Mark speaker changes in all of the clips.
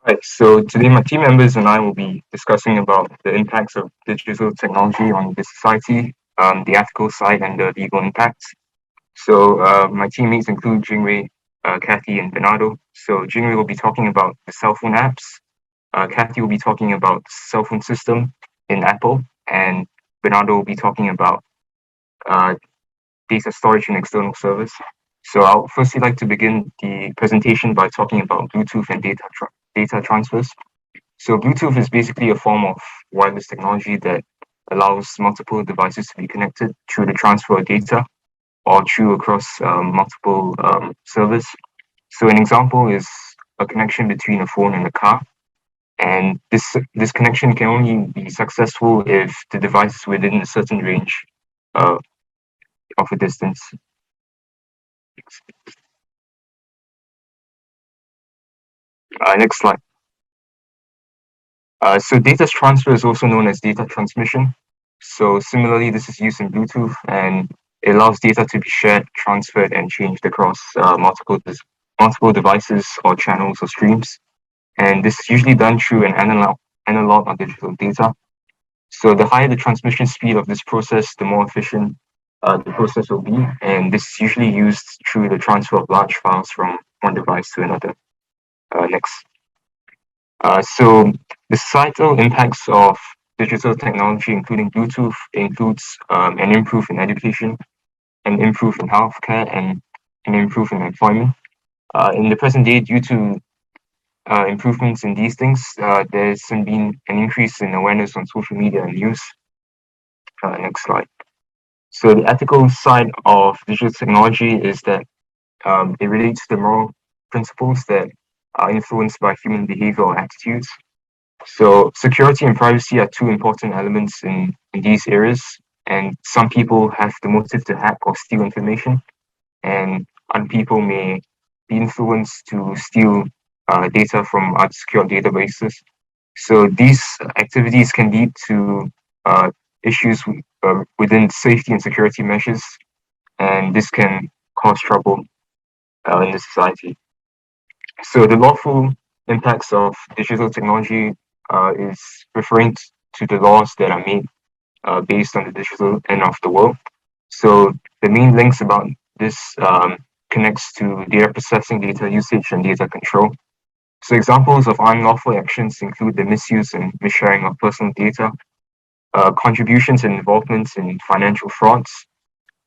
Speaker 1: Right, so today my team members and I will be discussing about the impacts of digital technology on the society, the ethical side, and the legal impacts. So my teammates include Jingwei, Kathy, and Bernardo. So Jingwei will be talking about the cell phone apps. Kathy will be talking about cell phone system in Apple, and Bernardo will be talking about uh, data storage and external servers. So I'll firstly like to begin the presentation by talking about Bluetooth and data transfers. So Bluetooth is basically a form of wireless technology that allows multiple devices to be connected through the transfer of data or through across multiple servers. So an example is a connection between a phone and a car. And this connection can only be successful if the device is within a certain range uh, of a distance. Next slide. So data transfer is also known as data transmission. So similarly, this is used in Bluetooth and it allows data to be shared, transferred, and changed across multiple devices or channels or streams. And this is usually done through an analog or digital data. So the higher the transmission speed of this process, the more efficient the process will be. And this is usually used through the transfer of large files from one device to another. Next. So the societal impacts of digital technology, including Bluetooth, includes an improve in education, an improve in healthcare, and an improve in employment. In the present day, due to improvements in these things, there's been an increase in awareness on social media and news. Next slide. So the ethical side of digital technology is that it relates to the moral principles that are influenced by human behavior or attitudes. So security and privacy are two important elements in these areas, and some people have the motive to hack or steal information, and other people may be influenced to steal data from unsecured databases. So these activities can lead to issues within safety and security measures, and this can cause trouble in the society. So the lawful impacts of digital technology is referring to the laws that are made based on the digital end of the world. So the main links about this connects to data processing, data usage, and data control. So examples of unlawful actions include the misuse and missharing of personal data, contributions and involvements in financial frauds,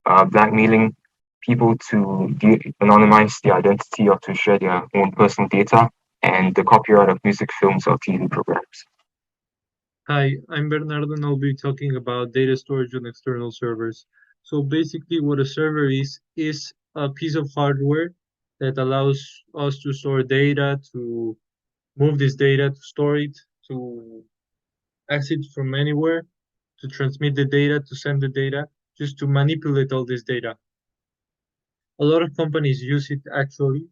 Speaker 1: blackmailing people to anonymize their identity or to share their own personal data, and the copyright of music, films, or TV programs.
Speaker 2: Hi, I'm Bernardo and I'll be talking about data storage on external servers. So basically what a server is a piece of hardware that allows us to store data, to move this data, to store it, to access it from anywhere, to transmit the data, to send the data, just to manipulate all this data. A lot of companies use it actually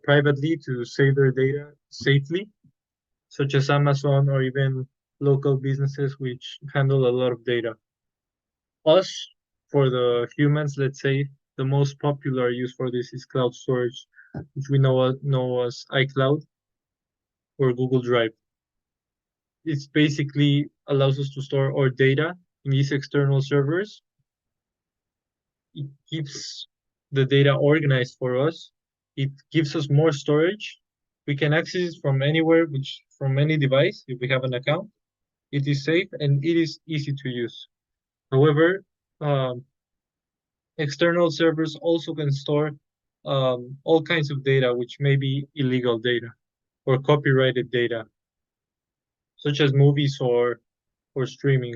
Speaker 2: privately to save their data safely, such as Amazon or even local businesses which handle a lot of data. Us, for the humans, let's say, the most popular use for this is cloud storage, which we know as iCloud or Google Drive. It basically allows us to store our data in these external servers. It keeps the data organized for us. It gives us more storage. We can access it from anywhere, which from any device if we have an account. It is safe and it is easy to use. However, um, external servers also can store all kinds of data, which may be illegal data or copyrighted data, such as movies or streaming.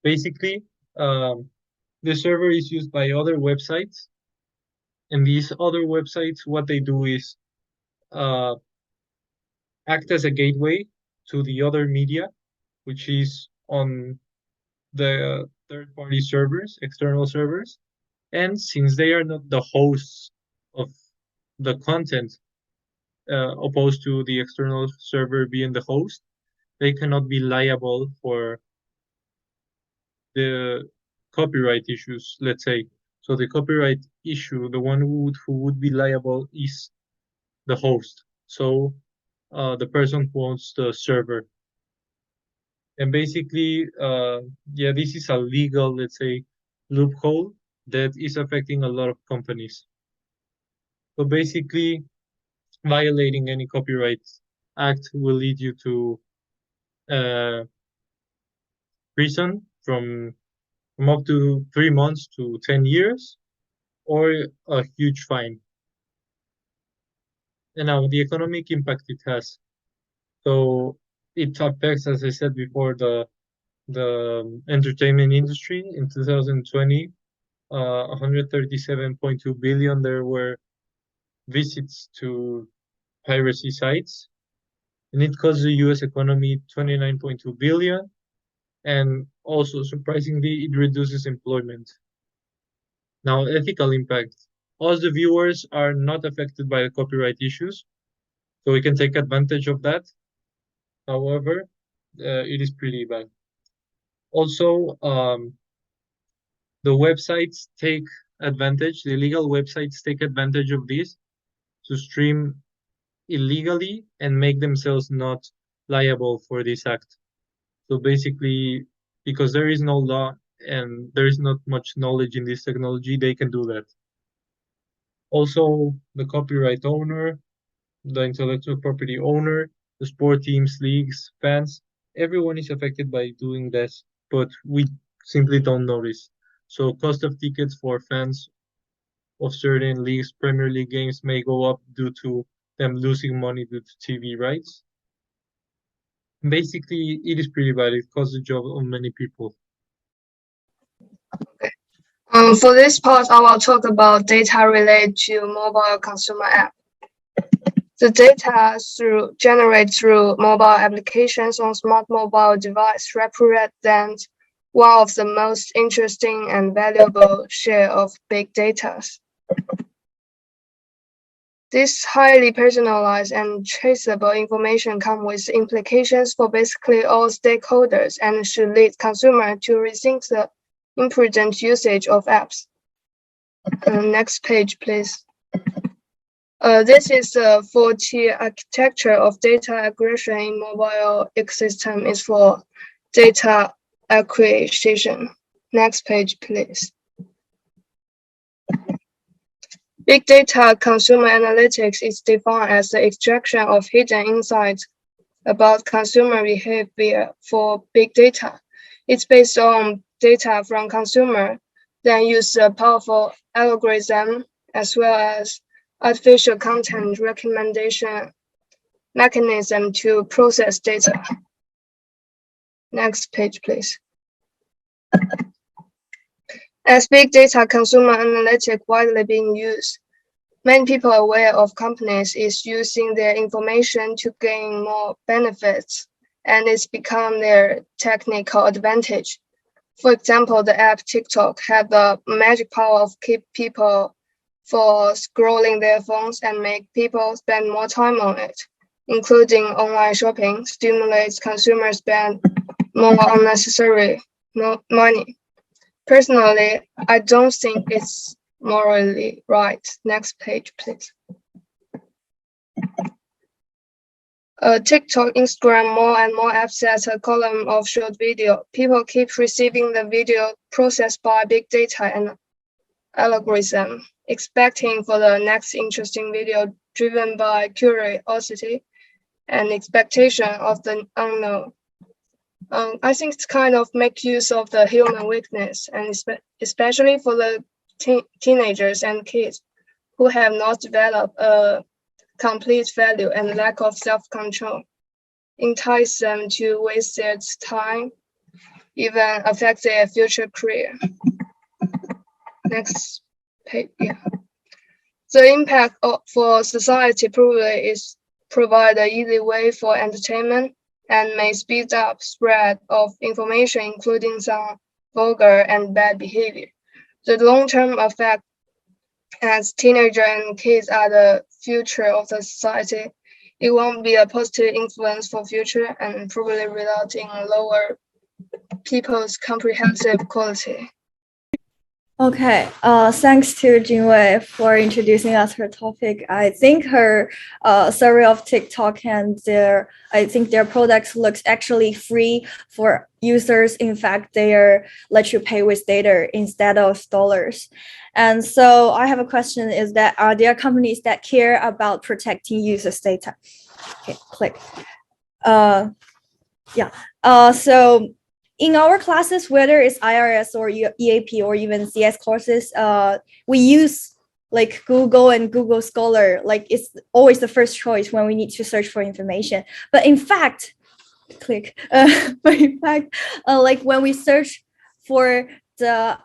Speaker 2: Basically, um, the server is used by other websites, and these other websites, what they do is uh, act as a gateway to the other media, which is on the third-party servers, external servers. And since they are not the hosts of the content, opposed to the external server being the host, they cannot be liable for the copyright issues, let's say. So the copyright issue, the one who would be liable is the host. So the person who owns the server. And basically, yeah, this is a legal, let's say, loophole that is affecting a lot of companies. So basically, violating any copyright act will lead you to uh, prison from up to 3 months to 10 years or a huge fine. And now the economic impact it has. So it affects, as I said before, the entertainment industry. In 2020, 137.2 billion there were visits to piracy sites, and it cost the US economy 29.2 billion, and also surprisingly it reduces employment. Now, ethical impact. Us the viewers are not affected by the copyright issues, so we can take advantage of that. However, it is pretty bad. Also, the websites take advantage, the illegal websites take advantage of this to stream illegally and make themselves not liable for this act. So basically, because there is no law and there is not much knowledge in this technology, they can do that. Also, the copyright owner, the intellectual property owner, the sport teams, leagues, fans, everyone is affected by doing this, but we simply don't notice. So cost of tickets for fans of certain leagues, Premier League games may go up due to them losing money due to TV rights. Basically, it is pretty bad. It costs the job of many people.
Speaker 3: For this part, I will talk about data related to mobile consumer app. The data generated through mobile applications on smart mobile device represents one of the most interesting and valuable share of big data. This highly personalized and traceable information comes with implications for basically all stakeholders and should lead consumers to rethink the imprudent usage of apps. Next page, please. This is a 4-tier architecture of data aggregation in mobile ecosystem is for data acquisition. Next page, please. Big data consumer analytics is defined as the extraction of hidden insights about consumer behavior for big data. It's based on data from consumer, then use a powerful algorithm as well as artificial content recommendation mechanism to process data. Next page, please. As big data consumer analytics widely being used, many people are aware of companies is using their information to gain more benefits, and it's become their technical advantage. For example, the app TikTok had the magic power of keep people for scrolling their phones and make people spend more time on it, including online shopping, stimulates consumers spend more unnecessary money. Personally, I don't think it's morally right. Next page, please. TikTok, Instagram, more and more apps set a column of short video. People keep receiving the video processed by big data and algorithm, expecting for the next interesting video driven by curiosity and expectation of the unknown. I think it's kind of make use of the human weakness, and especially for the teenagers and kids who have not developed a complete value and lack of self-control, entice them to waste their time, even affect their future career. Next page, yeah. The impact for society probably is provide an easy way for entertainment and may speed up spread of information, including some vulgar and bad behavior. The long-term effect, as teenagers and kids are the future of the society, it won't be a positive influence for future and probably result in lower people's comprehensive quality.
Speaker 4: Okay, thanks to Jingwei for introducing us her topic. I think her survey of TikTok and I think their products looks actually free for users. In fact, they are let you pay with data instead of dollars. And so I have a question: is that are there companies that care about protecting users' data? Okay, click. Yeah. So in our classes, whether it's IRS or EAP or even CS courses, we use like Google and Google Scholar. Like it's always the first choice when we need to search for information. But in fact, click. But in fact, like when we search for the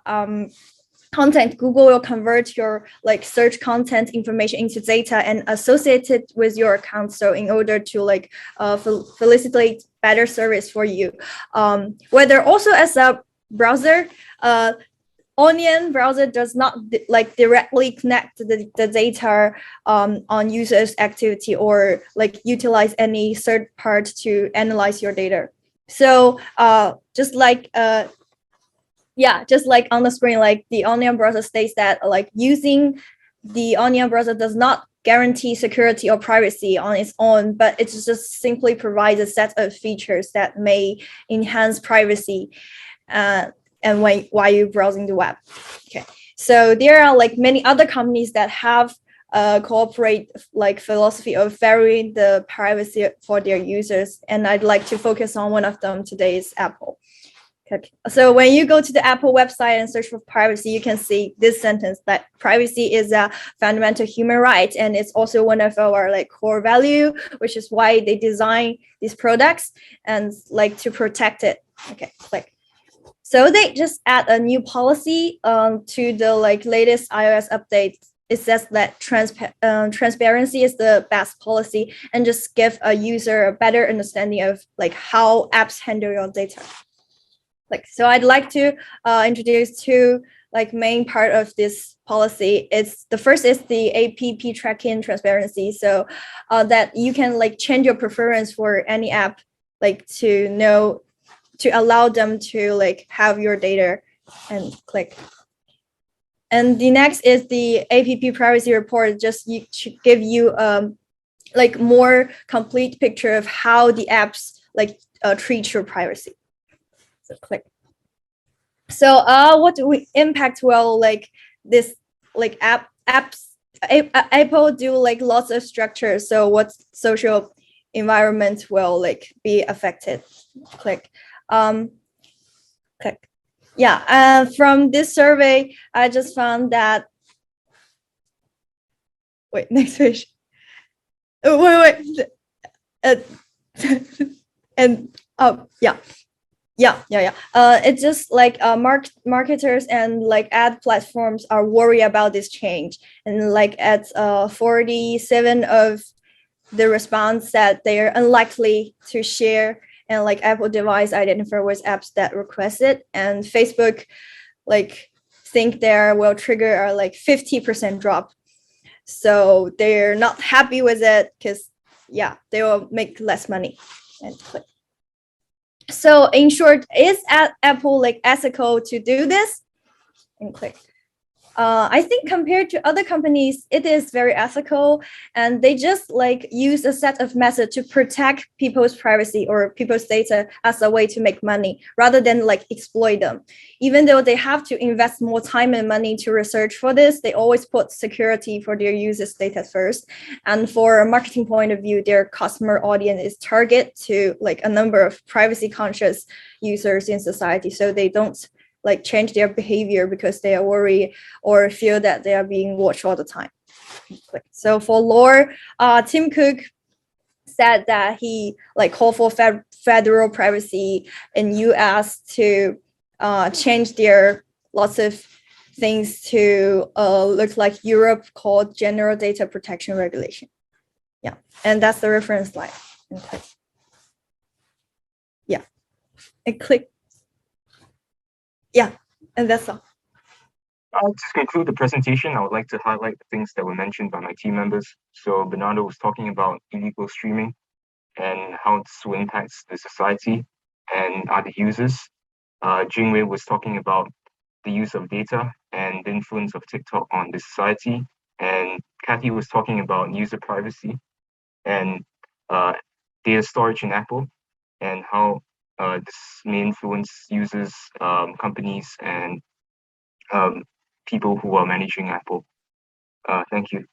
Speaker 4: content, Google will convert your like search content information into data and associate it with your account. So in order to like facilitate better service for you, whether also as a browser, Onion browser does not like directly connect the data on users activity or like utilize any third part to analyze your data. So just like on the screen, like the Onion browser states that like using the Onion browser does not guarantee security or privacy on its own, but it just simply provides a set of features that may enhance privacy and while you're browsing the web. Okay, so there are like many other companies that have cooperate like philosophy of varying the privacy for their users, and I'd like to focus on one of them today is Apple. Okay. So when you go to the Apple website and search for privacy, you can see this sentence that privacy is a fundamental human right, and it's also one of our like core value, which is why they design these products and like to protect it. Okay, click. So they just add a new policy to the like latest iOS update. It says that transparency is the best policy and just give a user a better understanding of like how apps handle your data. Like, so I'd like to introduce two like main part of this policy. It's the first is the app tracking transparency. So that you can like change your preference for any app, like to know, to allow them to like have your data and click. And the next is the app privacy report, just to give you like more complete picture of how the apps like treat your privacy. So click. So what impact will like this like apps Apple do like lots of structures. So what social environment will like be affected? Click. Click. Yeah. From this survey, I just found that. Wait, next page. Wait. And yeah. It's just like marketers and like ad platforms are worried about this change, and like at 47 of the response that they are unlikely to share and like Apple device identifier with apps that request it, and Facebook like think there will trigger a like 50% drop. So they're not happy with it because yeah, they will make less money. And click. So in short, is Apple like ethical to do this? And click. I think compared to other companies, it is very ethical, and they just like use a set of methods to protect people's privacy or people's data as a way to make money rather than like exploit them. Even though they have to invest more time and money to research for this, they always put security for their users' data first. And for a marketing point of view, their customer audience is target to like a number of privacy conscious users in society, so they don't like change their behavior because they are worried or feel that they are being watched all the time. So for lore, Tim Cook said that he like called for federal privacy in US to change their lots of things to look like Europe called General Data Protection Regulation. Yeah, and that's the reference slide. And click. Yeah, and click. Yeah, and that's all.
Speaker 1: To conclude the presentation, I would like to highlight the things that were mentioned by my team members. So Bernardo was talking about illegal streaming and how this impacts the society and other users. Jingwei was talking about the use of data and the influence of TikTok on the society. And Kathy was talking about user privacy and data storage in Apple and how this may influence users, companies, and people who are managing Apple. Thank you.